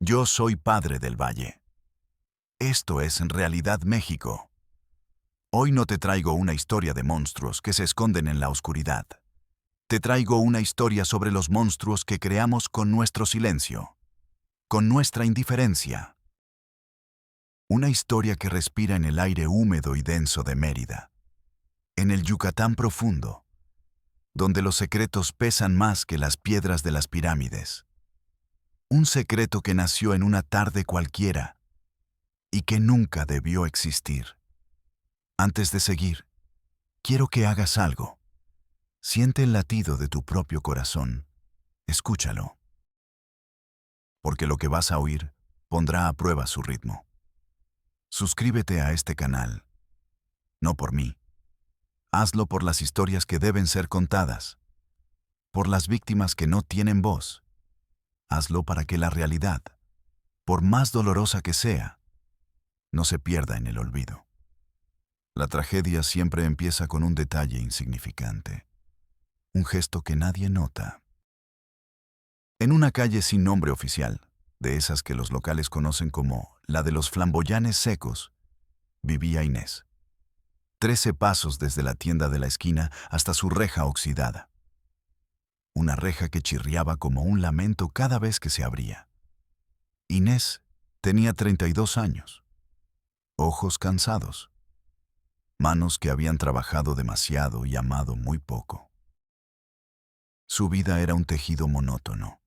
Yo soy Padre del Valle. Esto es en realidad México. Hoy no te traigo una historia de monstruos que se esconden en la oscuridad. Te traigo una historia sobre los monstruos que creamos con nuestro silencio, con nuestra indiferencia. Una historia que respira en el aire húmedo y denso de Mérida, en el Yucatán profundo, donde los secretos pesan más que las piedras de las pirámides. Un secreto que nació en una tarde cualquiera y que nunca debió existir. Antes de seguir, quiero que hagas algo. Siente el latido de tu propio corazón. Escúchalo. Porque lo que vas a oír pondrá a prueba su ritmo. Suscríbete a este canal. No por mí. Hazlo por las historias que deben ser contadas. Por las víctimas que no tienen voz. Hazlo para que la realidad, por más dolorosa que sea, no se pierda en el olvido. La tragedia siempre empieza con un detalle insignificante. Un gesto que nadie nota. En una calle sin nombre oficial, de esas que los locales conocen como la de los flamboyanes secos, vivía Inés. 13 pasos desde la tienda de la esquina hasta su reja oxidada. Una reja que chirriaba como un lamento cada vez que se abría. Inés tenía 32 años. Ojos cansados. Manos que habían trabajado demasiado y amado muy poco. Su vida era un tejido monótono.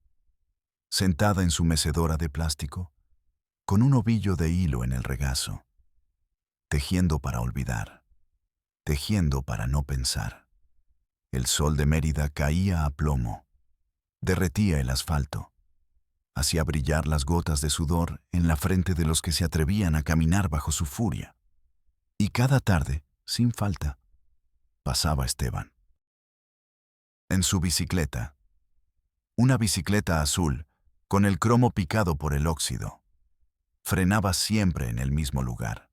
Sentada en su mecedora de plástico, con un ovillo de hilo en el regazo, tejiendo para olvidar, tejiendo para no pensar. El sol de Mérida caía a plomo, derretía el asfalto, hacía brillar las gotas de sudor en la frente de los que se atrevían a caminar bajo su furia. Y cada tarde, sin falta, pasaba Esteban. En su bicicleta, una bicicleta azul, con el cromo picado por el óxido, frenaba siempre en el mismo lugar,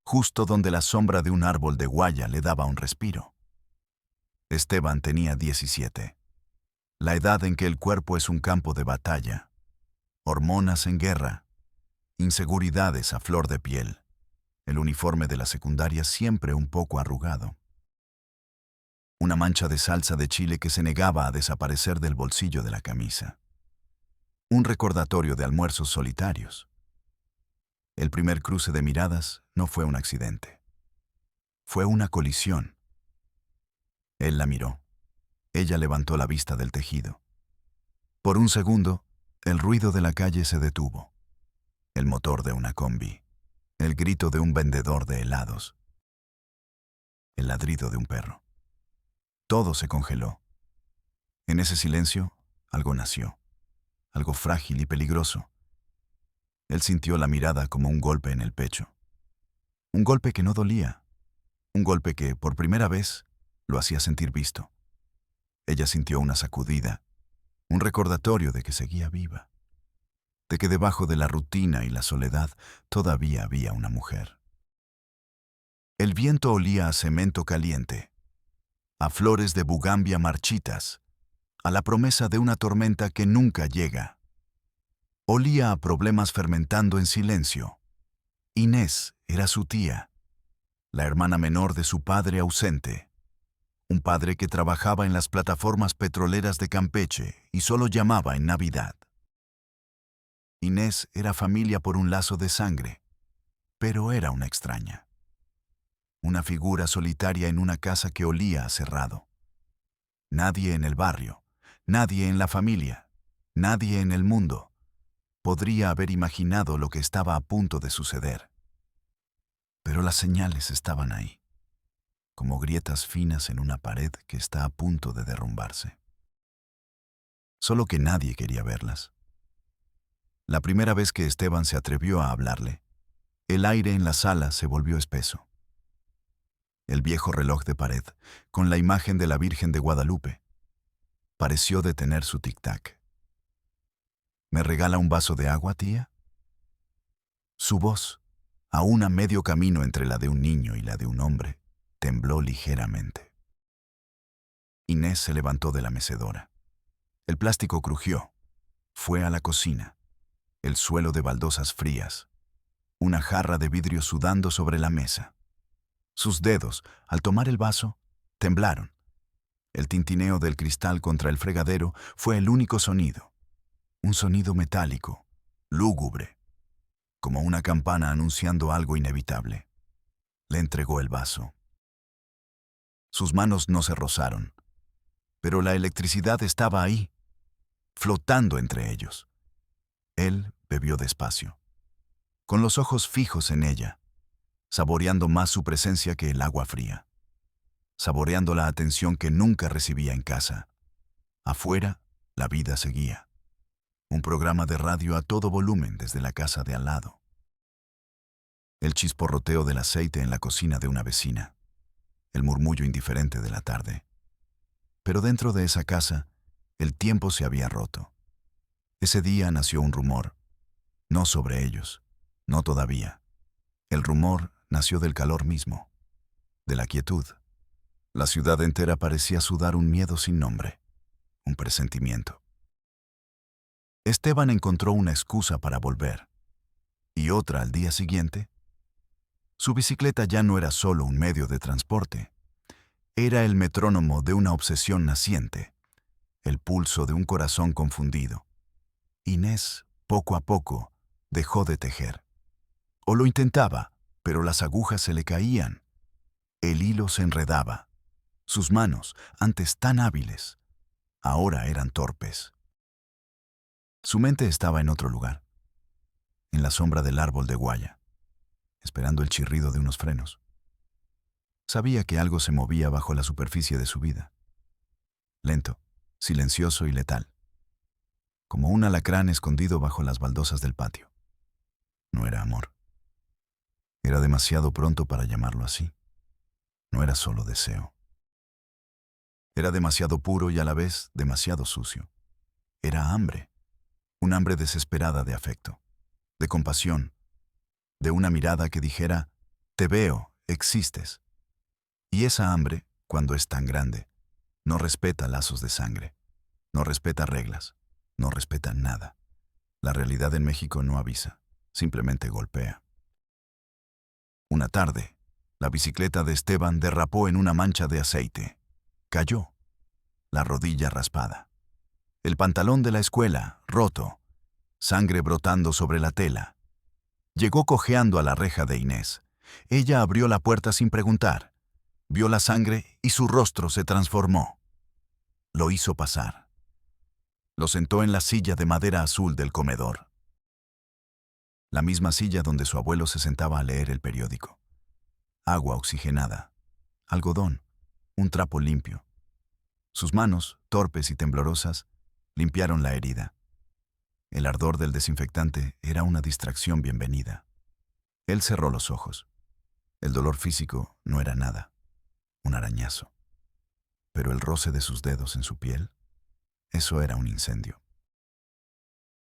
justo donde la sombra de un árbol de guaya le daba un respiro. Esteban tenía 17, la edad en que el cuerpo es un campo de batalla, hormonas en guerra, inseguridades a flor de piel, el uniforme de la secundaria siempre un poco arrugado. Una mancha de salsa de chile que se negaba a desaparecer del bolsillo de la camisa. Un recordatorio de almuerzos solitarios. El primer cruce de miradas no fue un accidente. Fue una colisión. Él la miró. Ella levantó la vista del tejido. Por un segundo, el ruido de la calle se detuvo. El motor de una combi. El grito de un vendedor de helados. El ladrido de un perro. Todo se congeló. En ese silencio, algo nació. Algo frágil y peligroso. Él sintió la mirada como un golpe en el pecho. Un golpe que no dolía. Un golpe que, por primera vez, lo hacía sentir visto. Ella sintió una sacudida, un recordatorio de que seguía viva, de que debajo de la rutina y la soledad todavía había una mujer. El viento olía a cemento caliente, a flores de bugambia marchitas, a la promesa de una tormenta que nunca llega. Olía a problemas fermentando en silencio. Inés era su tía, la hermana menor de su padre ausente. Un padre que trabajaba en las plataformas petroleras de Campeche y solo llamaba en Navidad. Inés era familia por un lazo de sangre, pero era una extraña. Una figura solitaria en una casa que olía a cerrado. Nadie en el barrio, nadie en la familia, nadie en el mundo podría haber imaginado lo que estaba a punto de suceder. Pero las señales estaban ahí, como grietas finas en una pared que está a punto de derrumbarse. Solo que nadie quería verlas. La primera vez que Esteban se atrevió a hablarle, el aire en la sala se volvió espeso. El viejo reloj de pared, con la imagen de la Virgen de Guadalupe, pareció detener su tic-tac. ¿Me regala un vaso de agua, tía? Su voz, aún a medio camino entre la de un niño y la de un hombre, tembló ligeramente. Inés se levantó de la mecedora. El plástico crujió. Fue a la cocina. el suelo de baldosas frías, una jarra de vidrio sudando sobre la mesa. Sus dedos, al tomar el vaso, temblaron. El tintineo del cristal contra el fregadero fue el único sonido. Un sonido metálico, lúgubre, como una campana anunciando algo inevitable. Le entregó el vaso. Sus manos no se rozaron, pero la electricidad estaba ahí, flotando entre ellos. Él bebió despacio, con los ojos fijos en ella, saboreando más su presencia que el agua fría, saboreando la atención que nunca recibía en casa. Afuera, la vida seguía. Un programa de radio a todo volumen desde la casa de al lado. El chisporroteo del aceite en la cocina de una vecina. El murmullo indiferente de la tarde. Pero dentro de esa casa, el tiempo se había roto. Ese día nació un rumor. No sobre ellos, no todavía. El rumor nació del calor mismo, de la quietud. La ciudad entera parecía sudar un miedo sin nombre, un presentimiento. Esteban encontró una excusa para volver, y otra al día siguiente. Su bicicleta ya no era solo un medio de transporte, era el metrónomo de una obsesión naciente, el pulso de un corazón confundido. Inés, poco a poco, dejó de tejer. O lo intentaba, pero las agujas se le caían. El hilo se enredaba. Sus manos, antes tan hábiles, ahora eran torpes. Su mente estaba en otro lugar, en la sombra del árbol de guaya, esperando el chirrido de unos frenos. Sabía que algo se movía bajo la superficie de su vida. Lento, silencioso y letal, como un alacrán escondido bajo las baldosas del patio. No era amor. Era demasiado pronto para llamarlo así. No era solo deseo. Era demasiado puro y a la vez demasiado sucio. Era hambre, un hambre desesperada de afecto, de compasión, de una mirada que dijera, te veo, existes. Y esa hambre, cuando es tan grande, no respeta lazos de sangre, no respeta reglas, no respeta nada. La realidad en México no avisa, simplemente golpea. Una tarde, la bicicleta de Esteban derrapó en una mancha de aceite. Cayó, la rodilla raspada. El pantalón de la escuela, roto, sangre brotando sobre la tela. Llegó cojeando a la reja de Inés. Ella abrió la puerta sin preguntar. Vio la sangre y su rostro se transformó. Lo hizo pasar. Lo sentó en la silla de madera azul del comedor. La misma silla donde su abuelo se sentaba a leer el periódico. Agua oxigenada, algodón, un trapo limpio. Sus manos, torpes y temblorosas, limpiaron la herida. El ardor del desinfectante era una distracción bienvenida. Él cerró los ojos. El dolor físico no era nada, un arañazo. Pero el roce de sus dedos en su piel, eso era un incendio.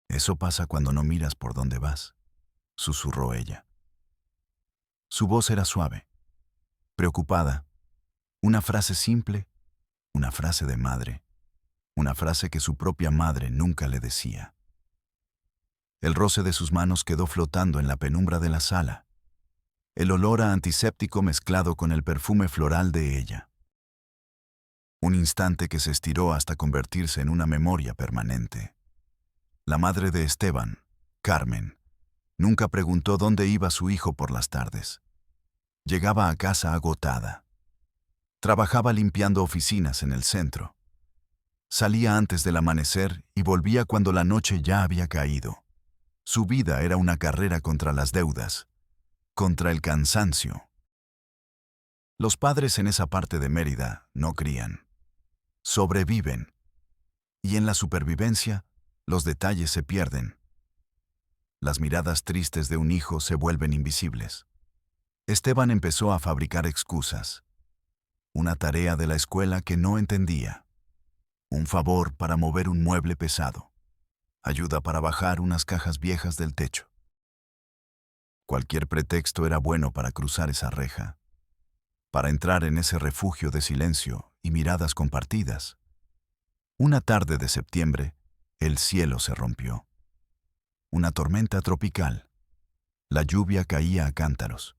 Eso pasa cuando no miras por dónde vas, susurró ella. Su voz era suave, preocupada, una frase simple, una frase de madre, una frase que su propia madre nunca le decía. El roce de sus manos quedó flotando en la penumbra de la sala, el olor a antiséptico mezclado con el perfume floral de ella. Un instante que se estiró hasta convertirse en una memoria permanente. La madre de Esteban, Carmen, nunca preguntó dónde iba su hijo por las tardes. Llegaba a casa agotada. Trabajaba limpiando oficinas en el centro. Salía antes del amanecer y volvía cuando la noche ya había caído. Su vida era una carrera contra las deudas, contra el cansancio. Los padres en esa parte de Mérida no crían, sobreviven. Y en la supervivencia, los detalles se pierden. Las miradas tristes de un hijo se vuelven invisibles. Esteban empezó a fabricar excusas. Una tarea de la escuela que no entendía. Un favor para mover un mueble pesado. Ayuda para bajar unas cajas viejas del techo. Cualquier pretexto era bueno para cruzar esa reja, para entrar en ese refugio de silencio y miradas compartidas. Una tarde de septiembre, el cielo se rompió. Una tormenta tropical. La lluvia caía a cántaros.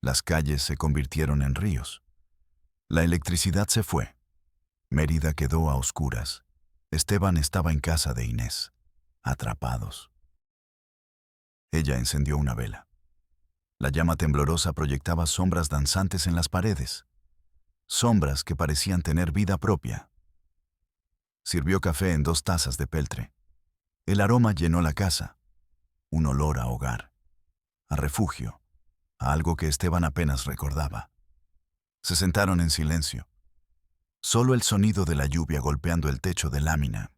Las calles se convirtieron en ríos. La electricidad se fue. Mérida quedó a oscuras. Esteban estaba en casa de Inés, atrapados. Ella encendió una vela. La llama temblorosa proyectaba sombras danzantes en las paredes, sombras que parecían tener vida propia. Sirvió café en 2 tazas de peltre. El aroma llenó la casa, un olor a hogar, a refugio, a algo que Esteban apenas recordaba. Se sentaron en silencio. Solo el sonido de la lluvia golpeando el techo de lámina.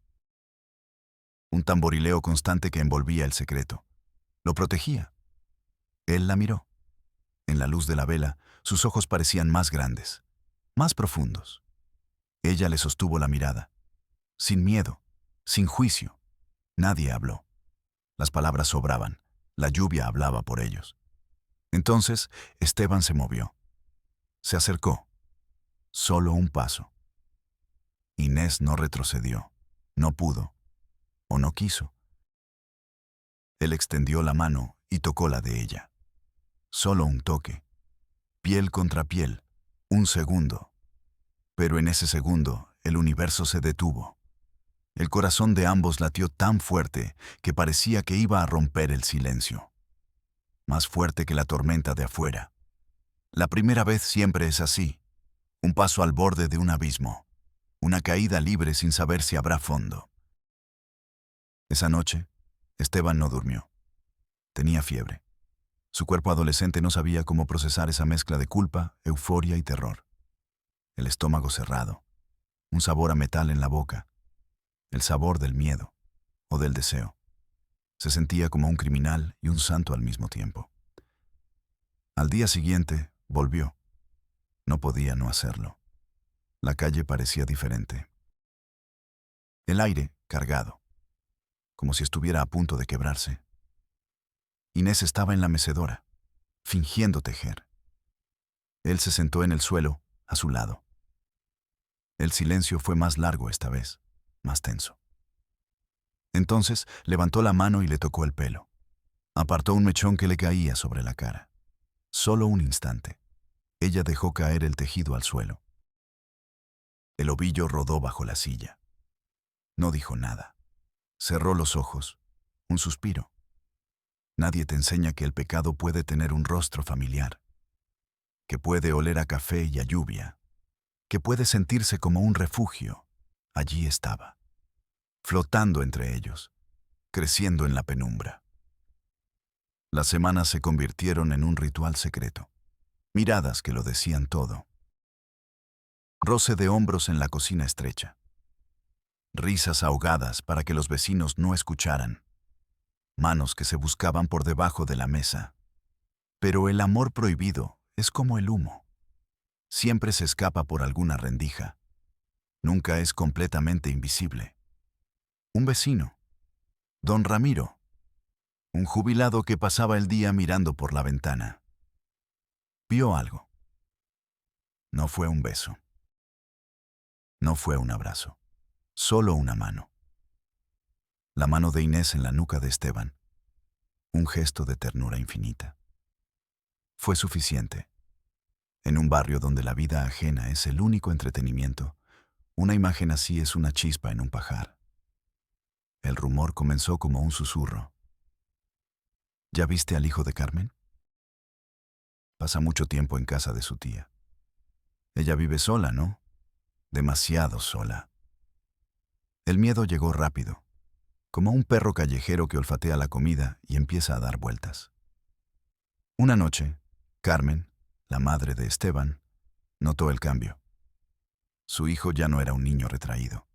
Un tamborileo constante que envolvía el secreto. Lo protegía. Él la miró. En la luz de la vela, sus ojos parecían más grandes, más profundos. Ella le sostuvo la mirada. Sin miedo, sin juicio. Nadie habló. Las palabras sobraban. La lluvia hablaba por ellos. Entonces, Esteban se movió. Se acercó. Solo un paso. Inés no retrocedió. No pudo. O no quiso. Él extendió la mano y tocó la de ella. Solo un toque. Piel contra piel. Un segundo. Pero en ese segundo, el universo se detuvo. El corazón de ambos latió tan fuerte que parecía que iba a romper el silencio. Más fuerte que la tormenta de afuera. La primera vez siempre es así. Un paso al borde de un abismo. Una caída libre sin saber si habrá fondo. Esa noche, Esteban no durmió. Tenía fiebre. Su cuerpo adolescente no sabía cómo procesar esa mezcla de culpa, euforia y terror. El estómago cerrado. Un sabor a metal en la boca. El sabor del miedo o del deseo. Se sentía como un criminal y un santo al mismo tiempo. Al día siguiente, volvió. No podía no hacerlo. La calle parecía diferente. El aire, cargado, como si estuviera a punto de quebrarse. Inés estaba en la mecedora, fingiendo tejer. Él se sentó en el suelo, a su lado. El silencio fue más largo esta vez, más tenso. Entonces levantó la mano y le tocó el pelo. Apartó un mechón que le caía sobre la cara. Solo un instante. Ella dejó caer el tejido al suelo. El ovillo rodó bajo la silla. No dijo nada. Cerró los ojos. Un suspiro. Nadie te enseña que el pecado puede tener un rostro familiar, que puede oler a café y a lluvia, que puede sentirse como un refugio. Allí estaba, flotando entre ellos, creciendo en la penumbra. Las semanas se convirtieron en un ritual secreto. Miradas que lo decían todo. Roce de hombros en la cocina estrecha. Risas ahogadas para que los vecinos no escucharan. Manos que se buscaban por debajo de la mesa. Pero el amor prohibido es como el humo. Siempre se escapa por alguna rendija. Nunca es completamente invisible. Un vecino, don Ramiro, un jubilado que pasaba el día mirando por la ventana. Vio algo. No fue un beso. No fue un abrazo. Solo una mano. La mano de Inés en la nuca de Esteban. Un gesto de ternura infinita. Fue suficiente. En un barrio donde la vida ajena es el único entretenimiento, una imagen así es una chispa en un pajar. El rumor comenzó como un susurro. ¿Ya viste al hijo de Carmen? Pasa mucho tiempo en casa de su tía. Ella vive sola, ¿no? Demasiado sola. El miedo llegó rápido, como un perro callejero que olfatea la comida y empieza a dar vueltas. Una noche, Carmen, la madre de Esteban, notó el cambio. Su hijo ya no era un niño retraído.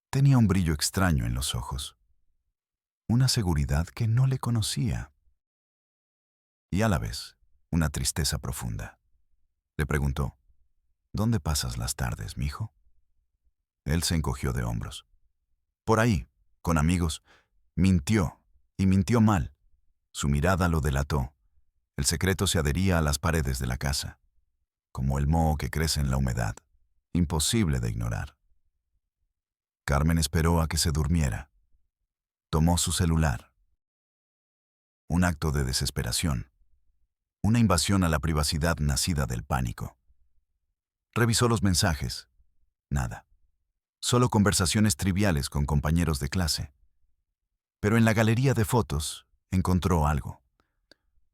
Tenía un brillo extraño en los ojos, una seguridad que no le conocía. Y a la vez, una tristeza profunda. Le preguntó, ¿dónde pasas las tardes, mijo? Él se encogió de hombros. Por ahí, con amigos. Mintió, y mintió mal. Su mirada lo delató. El secreto se adhería a las paredes de la casa, como el moho que crece en la humedad, imposible de ignorar. Carmen esperó a que se durmiera. Tomó su celular. un acto de desesperación, una invasión a la privacidad nacida del pánico. Revisó los mensajes. Nada. Solo conversaciones triviales con compañeros de clase. Pero en la galería de fotos encontró algo.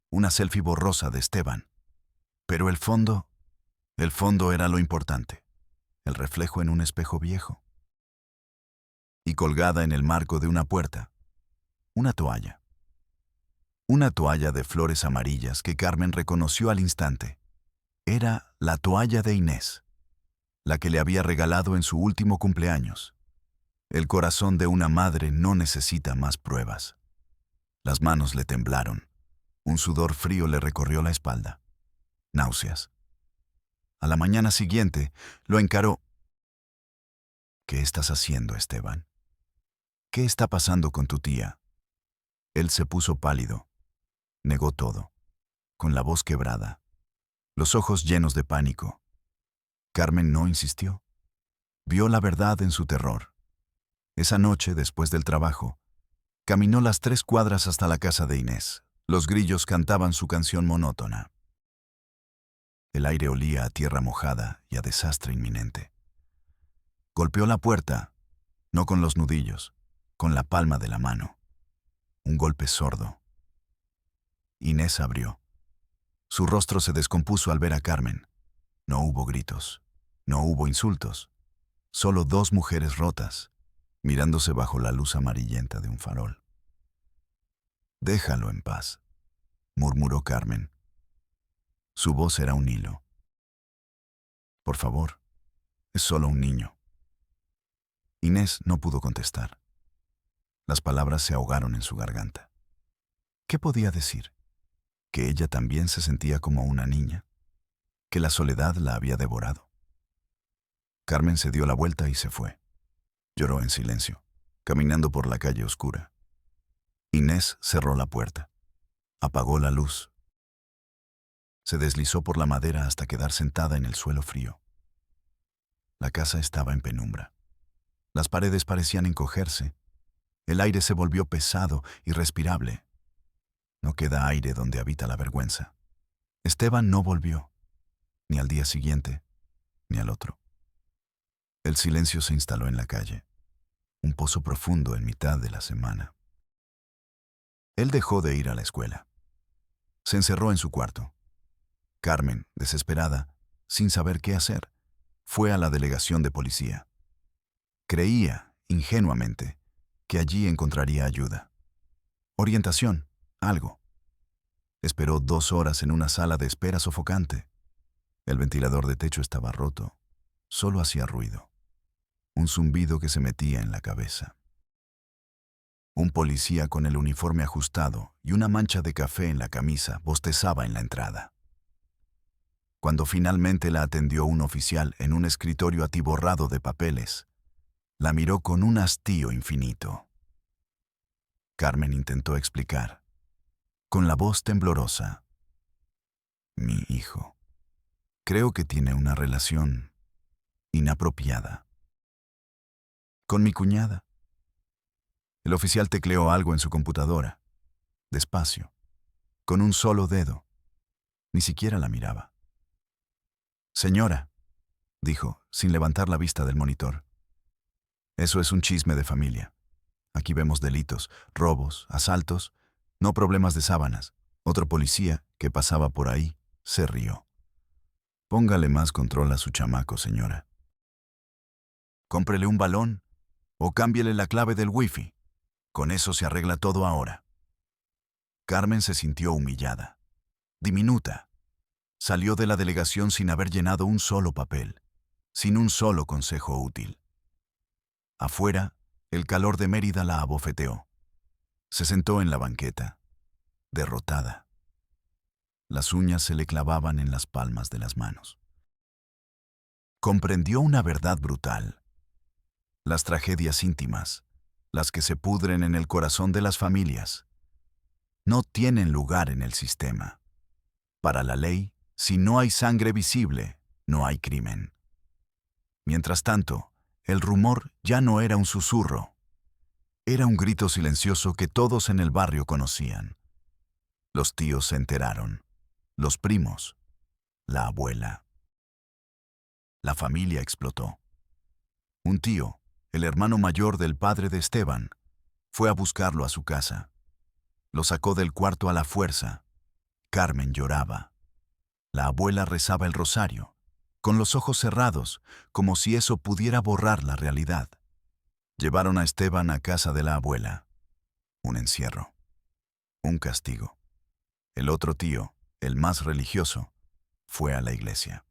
Una selfie borrosa de Esteban. Pero el fondo era lo importante. El reflejo en un espejo viejo. Y colgada en el marco de una puerta, una toalla. Una toalla de flores amarillas que Carmen reconoció al instante. Era la toalla de Inés, la que le había regalado en su último cumpleaños. El corazón de una madre no necesita más pruebas. Las manos le temblaron. Un sudor frío le recorrió la espalda. Náuseas. A la mañana siguiente, lo encaró. ¿Qué estás haciendo, Esteban? ¿Qué está pasando con tu tía? Él se puso pálido. Negó todo, con la voz quebrada, los ojos llenos de pánico. Carmen no insistió. Vio la verdad en su terror. Esa noche, después del trabajo, caminó las 3 cuadras hasta la casa de Inés. Los grillos cantaban su canción monótona. El aire olía a tierra mojada y a desastre inminente. Golpeó la puerta, no con los nudillos, con la palma de la mano. Un golpe sordo. Inés abrió. Su rostro se descompuso al ver a Carmen. No hubo gritos, no hubo insultos, solo 2 mujeres rotas, mirándose bajo la luz amarillenta de un farol. «Déjalo en paz», murmuró Carmen. Su voz era un hilo. «Por favor, es solo un niño». Inés no pudo contestar. Las palabras se ahogaron en su garganta. ¿Qué podía decir? ¿Que ella también se sentía como una niña? ¿Que la soledad la había devorado? Carmen se dio la vuelta y se fue. Lloró en silencio, caminando por la calle oscura. Inés cerró la puerta. Apagó la luz. Se deslizó por la madera hasta quedar sentada en el suelo frío. La casa estaba en penumbra. Las paredes parecían encogerse. El aire se volvió pesado, irrespirable. No queda aire donde habita la vergüenza. Esteban no volvió, ni al día siguiente, ni al otro. El silencio se instaló en la calle, un pozo profundo en mitad de la semana. Él dejó de ir a la escuela. Se encerró en su cuarto. Carmen, desesperada, sin saber qué hacer, fue a la delegación de policía. Creía, ingenuamente, que allí encontraría ayuda. Orientación. Algo. Esperó 2 horas en una sala de espera sofocante. El ventilador de techo estaba roto. Solo hacía ruido. Un zumbido que se metía en la cabeza. Un policía con el uniforme ajustado y una mancha de café en la camisa bostezaba en la entrada. Cuando finalmente la atendió un oficial en un escritorio atiborrado de papeles, la miró con un hastío infinito. Carmen intentó explicar. Con la voz temblorosa. Mi hijo. Creo que tiene una relación inapropiada. Con mi cuñada. El oficial tecleó algo en su computadora. Despacio. Con un solo dedo. Ni siquiera la miraba. Señora, dijo, sin levantar la vista del monitor. Eso es un chisme de familia. Aquí vemos delitos, robos, asaltos, no problemas de sábanas. Otro policía, que pasaba por ahí, se rió. Póngale más control a su chamaco, señora. Cómprele un balón o cámbiele la clave del wifi. Con eso se arregla todo ahora. Carmen se sintió humillada, diminuta. Salió de la delegación sin haber llenado un solo papel, sin un solo consejo útil. Afuera, el calor de Mérida la abofeteó. Se sentó en la banqueta, derrotada. Las uñas se le clavaban en las palmas de las manos. Comprendió una verdad brutal. Las tragedias íntimas, las que se pudren en el corazón de las familias, no tienen lugar en el sistema. Para la ley, si no hay sangre visible, no hay crimen. Mientras tanto, el rumor ya no era un susurro. Era un grito silencioso que todos en el barrio conocían. Los tíos se enteraron, los primos, la abuela. La familia explotó. Un tío, el hermano mayor del padre de Esteban, fue a buscarlo a su casa. Lo sacó del cuarto a la fuerza. Carmen lloraba. La abuela rezaba el rosario, con los ojos cerrados, como si eso pudiera borrar la realidad. Llevaron a Esteban a casa de la abuela. Un encierro. Un castigo. El otro tío, el más religioso, fue a la iglesia.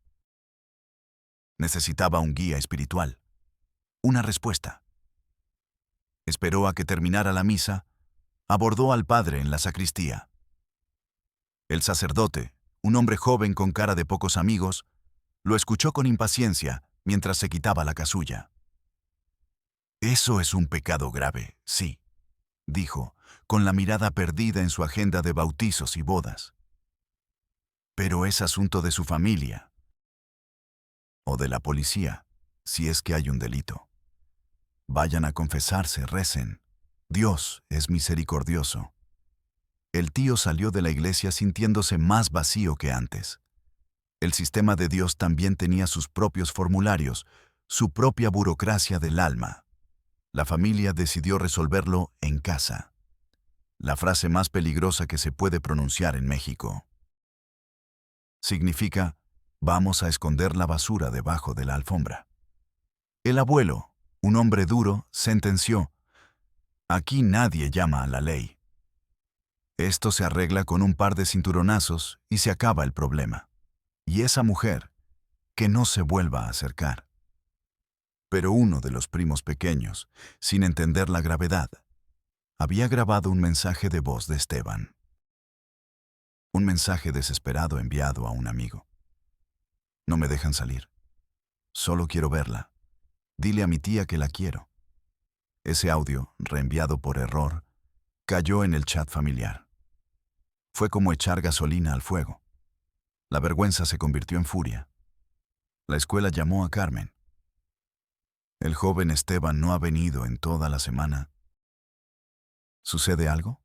Necesitaba un guía espiritual. Una respuesta. Esperó a que terminara la misa, abordó al padre en la sacristía. El sacerdote, un hombre joven con cara de pocos amigos, lo escuchó con impaciencia mientras se quitaba la casulla. Eso es un pecado grave, sí, dijo, con la mirada perdida en su agenda de bautizos y bodas. Pero es asunto de su familia. O de la policía, si es que hay un delito. Vayan a confesarse, recen. Dios es misericordioso. El tío salió de la iglesia sintiéndose más vacío que antes. El sistema de Dios también tenía sus propios formularios, su propia burocracia del alma. La familia decidió resolverlo en casa. La frase más peligrosa que se puede pronunciar en México. Significa, vamos a esconder la basura debajo de la alfombra. El abuelo, un hombre duro, sentenció, aquí nadie llama a la ley. Esto se arregla con un par de cinturonazos y se acaba el problema. Y esa mujer, que no se vuelva a acercar. Pero uno de los primos pequeños, sin entender la gravedad, había grabado un mensaje de voz de Esteban. Un mensaje desesperado enviado a un amigo. No me dejan salir. Solo quiero verla. Dile a mi tía que la quiero. Ese audio, reenviado por error, cayó en el chat familiar. Fue como echar gasolina al fuego. La vergüenza se convirtió en furia. La escuela llamó a Carmen. El joven Esteban no ha venido en toda la semana. ¿Sucede algo?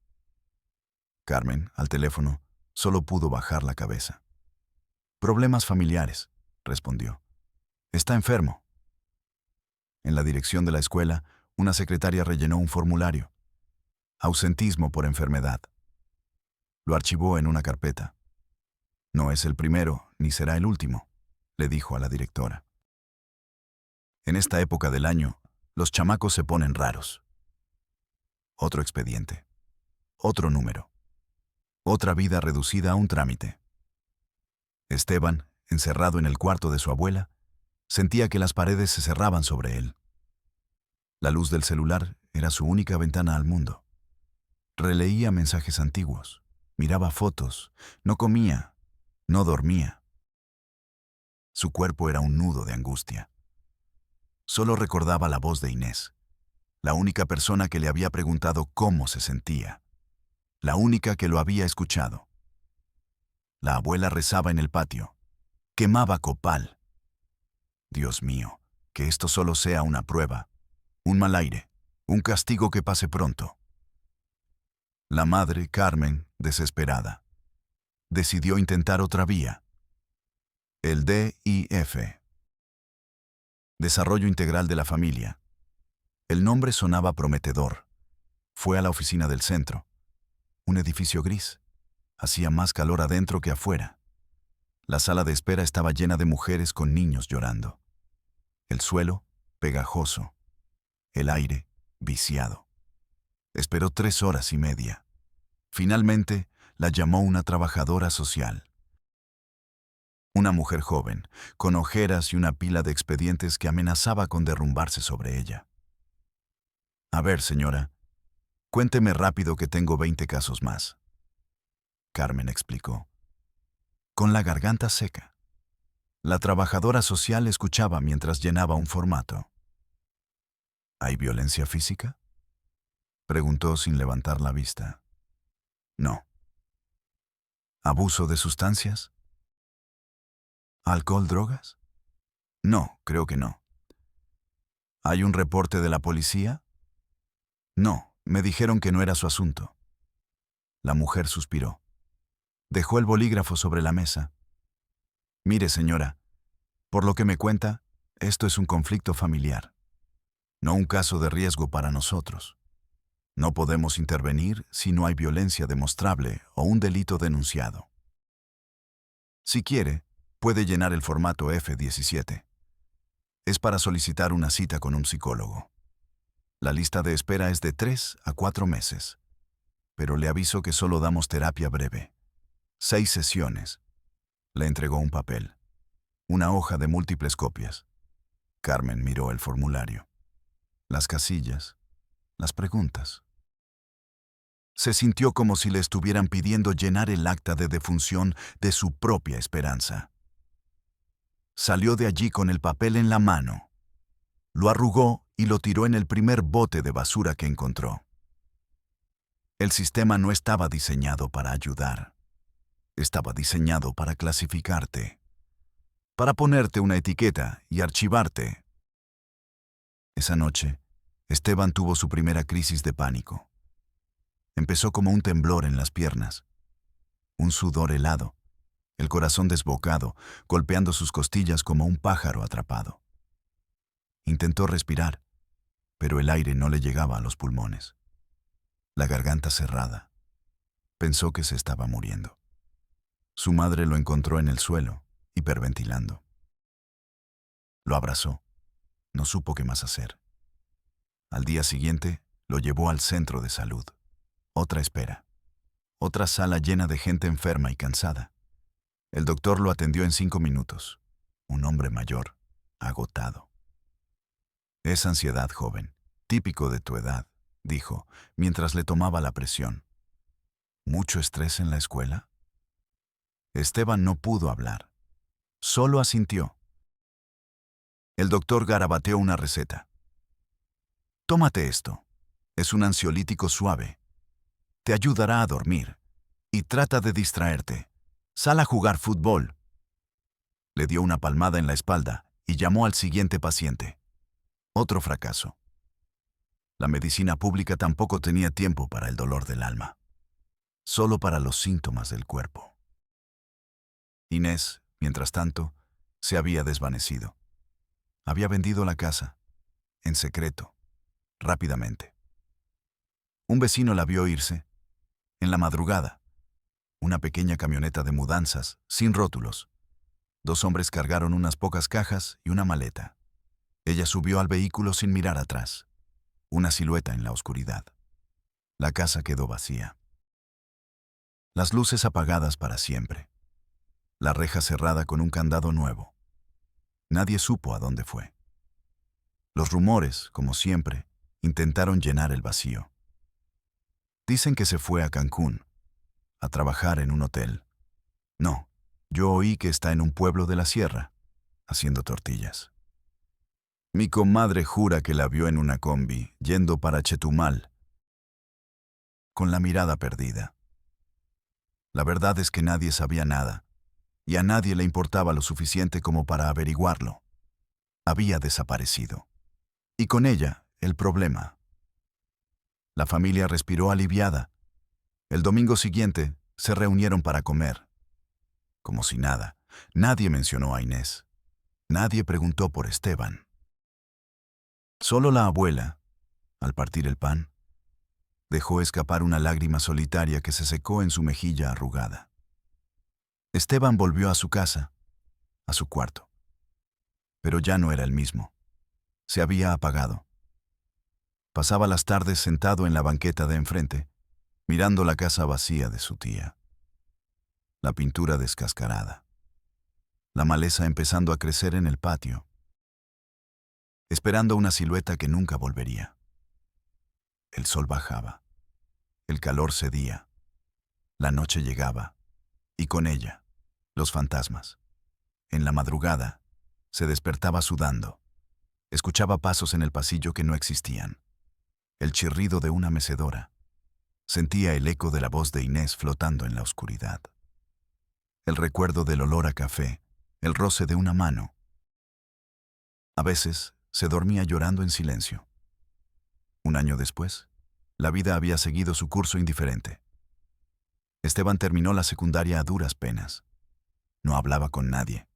Carmen, al teléfono, solo pudo bajar la cabeza. Problemas familiares, respondió. Está enfermo. En la dirección de la escuela, una secretaria rellenó un formulario. Ausentismo por enfermedad. Lo archivó en una carpeta. No es el primero, ni será el último, le dijo a la directora. En esta época del año, los chamacos se ponen raros. Otro expediente. Otro número. Otra vida reducida a un trámite. Esteban, encerrado en el cuarto de su abuela, sentía que las paredes se cerraban sobre él. La luz del celular era su única ventana al mundo. Releía mensajes antiguos, miraba fotos, no comía, no dormía. Su cuerpo era un nudo de angustia. Solo recordaba la voz de Inés, la única persona que le había preguntado cómo se sentía, la única que lo había escuchado. La abuela rezaba en el patio, quemaba copal. Dios mío, que esto solo sea una prueba, un mal aire, un castigo que pase pronto. La madre, Carmen, desesperada, decidió intentar otra vía. El DIF. Desarrollo Integral de la Familia. El nombre sonaba prometedor. Fue a la oficina del centro. Un edificio gris. Hacía más calor adentro que afuera. La sala de espera estaba llena de mujeres con niños llorando. El suelo, pegajoso. El aire, viciado. Esperó 3 horas y media. Finalmente, la llamó una trabajadora social. Una mujer joven, con ojeras y una pila de expedientes que amenazaba con derrumbarse sobre ella. A ver, señora, cuénteme rápido que tengo 20 casos más. Carmen explicó. Con la garganta seca. La trabajadora social escuchaba mientras llenaba un formato. ¿Hay violencia física? Preguntó sin levantar la vista. No. ¿Abuso de sustancias? ¿Alcohol, drogas? No, creo que no. ¿Hay un reporte de la policía? No, me dijeron que no era su asunto. La mujer suspiró. Dejó el bolígrafo sobre la mesa. Mire, señora, por lo que me cuenta, esto es un conflicto familiar, no un caso de riesgo para nosotros. No podemos intervenir si no hay violencia demostrable o un delito denunciado. Si quiere, puede llenar el formato F-17. Es para solicitar una cita con un psicólogo. La lista de espera es de 3 a 4 meses, pero le aviso que solo damos terapia breve. 6 sesiones. Le entregó un papel, una hoja de múltiples copias. Carmen miró el formulario, las casillas, las preguntas. Se sintió como si le estuvieran pidiendo llenar el acta de defunción de su propia esperanza. Salió de allí con el papel en la mano. Lo arrugó y lo tiró en el primer bote de basura que encontró. El sistema no estaba diseñado para ayudar. Estaba diseñado para clasificarte, para ponerte una etiqueta y archivarte. Esa noche, Esteban tuvo su primera crisis de pánico. Empezó como un temblor en las piernas, un sudor helado, el corazón desbocado, golpeando sus costillas como un pájaro atrapado. Intentó respirar, pero el aire no le llegaba a los pulmones. La garganta cerrada. Pensó que se estaba muriendo. Su madre lo encontró en el suelo, hiperventilando. Lo abrazó. No supo qué más hacer. Al día siguiente, lo llevó al centro de salud. Otra espera. Otra sala llena de gente enferma y cansada. El doctor lo atendió en 5 minutos. Un hombre mayor, agotado. Es ansiedad, joven, típico de tu edad, dijo, mientras le tomaba la presión. ¿Mucho estrés en la escuela? Esteban no pudo hablar. Solo asintió. El doctor garabateó una receta. Tómate esto. Es un ansiolítico suave. Te ayudará a dormir. Y trata de distraerte. Sal a jugar fútbol. Le dio una palmada en la espalda y llamó al siguiente paciente. Otro fracaso. La medicina pública tampoco tenía tiempo para el dolor del alma. Solo para los síntomas del cuerpo. Inés, mientras tanto, se había desvanecido. Había vendido la casa, en secreto, rápidamente. Un vecino la vio irse, en la madrugada. Una pequeña camioneta de mudanzas, sin rótulos. 2 hombres cargaron unas pocas cajas y una maleta. Ella subió al vehículo sin mirar atrás. Una silueta en la oscuridad. La casa quedó vacía. Las luces apagadas para siempre. La reja cerrada con un candado nuevo. Nadie supo a dónde fue. Los rumores, como siempre, intentaron llenar el vacío. Dicen que se fue a Cancún, a trabajar en un hotel. No, yo oí que está en un pueblo de la sierra, haciendo tortillas. Mi comadre jura que la vio en una combi, yendo para Chetumal, con la mirada perdida. La verdad es que nadie sabía nada, y a nadie le importaba lo suficiente como para averiguarlo. Había desaparecido. Y con ella, el problema. La familia respiró aliviada. El domingo siguiente, se reunieron para comer. Como si nada, nadie mencionó a Inés. Nadie preguntó por Esteban. Solo la abuela, al partir el pan, dejó escapar una lágrima solitaria que se secó en su mejilla arrugada. Esteban volvió a su casa, a su cuarto. Pero ya no era el mismo. Se había apagado. Pasaba las tardes sentado en la banqueta de enfrente, mirando la casa vacía de su tía. La pintura descascarada. La maleza empezando a crecer en el patio. Esperando una silueta que nunca volvería. El sol bajaba. El calor cedía. La noche llegaba. Y con ella, los fantasmas. En la madrugada, se despertaba sudando. Escuchaba pasos en el pasillo que no existían. El chirrido de una mecedora. Sentía el eco de la voz de Inés flotando en la oscuridad. El recuerdo del olor a café, el roce de una mano. A veces, se dormía llorando en silencio. Un año después, la vida había seguido su curso indiferente. Esteban terminó la secundaria a duras penas. No hablaba con nadie.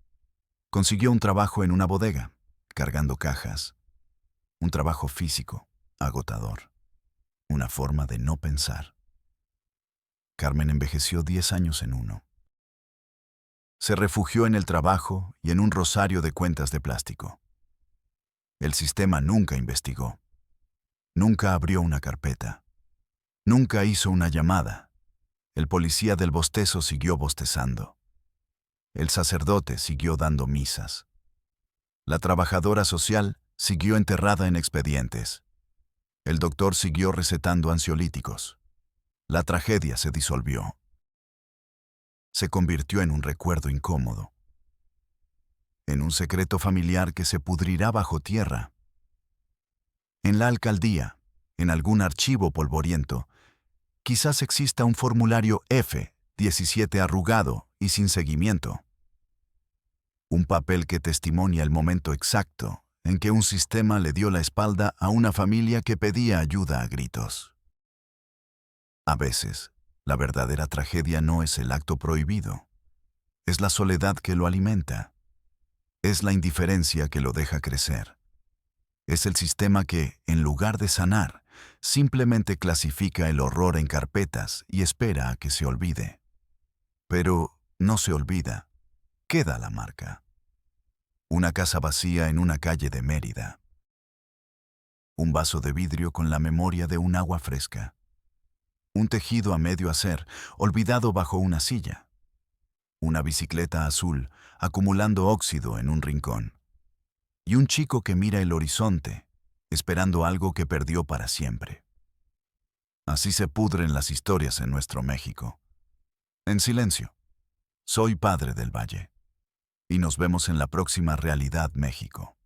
Consiguió un trabajo en una bodega, cargando cajas. Un trabajo físico, agotador. Una forma de no pensar. Carmen envejeció 10 años en uno. Se refugió en el trabajo y en un rosario de cuentas de plástico. El sistema nunca investigó. Nunca abrió una carpeta. Nunca hizo una llamada. El policía del bostezo siguió bostezando. El sacerdote siguió dando misas. La trabajadora social siguió enterrada en expedientes. El doctor siguió recetando ansiolíticos. La tragedia se disolvió. Se convirtió en un recuerdo incómodo. En un secreto familiar que se pudrirá bajo tierra. En la alcaldía, en algún archivo polvoriento, quizás exista un formulario F-17 arrugado y sin seguimiento. Un papel que testimonia el momento exacto en que un sistema le dio la espalda a una familia que pedía ayuda a gritos. A veces, la verdadera tragedia no es el acto prohibido. Es la soledad que lo alimenta. Es la indiferencia que lo deja crecer. Es el sistema que, en lugar de sanar, simplemente clasifica el horror en carpetas y espera a que se olvide. Pero no se olvida. Queda la marca. Una casa vacía en una calle de Mérida. Un vaso de vidrio con la memoria de un agua fresca. Un tejido a medio hacer, olvidado bajo una silla. Una bicicleta azul, acumulando óxido en un rincón. Y un chico que mira el horizonte, esperando algo que perdió para siempre. Así se pudren las historias en nuestro México. En silencio. Soy Padre del Valle. Y nos vemos en la próxima Realidad México.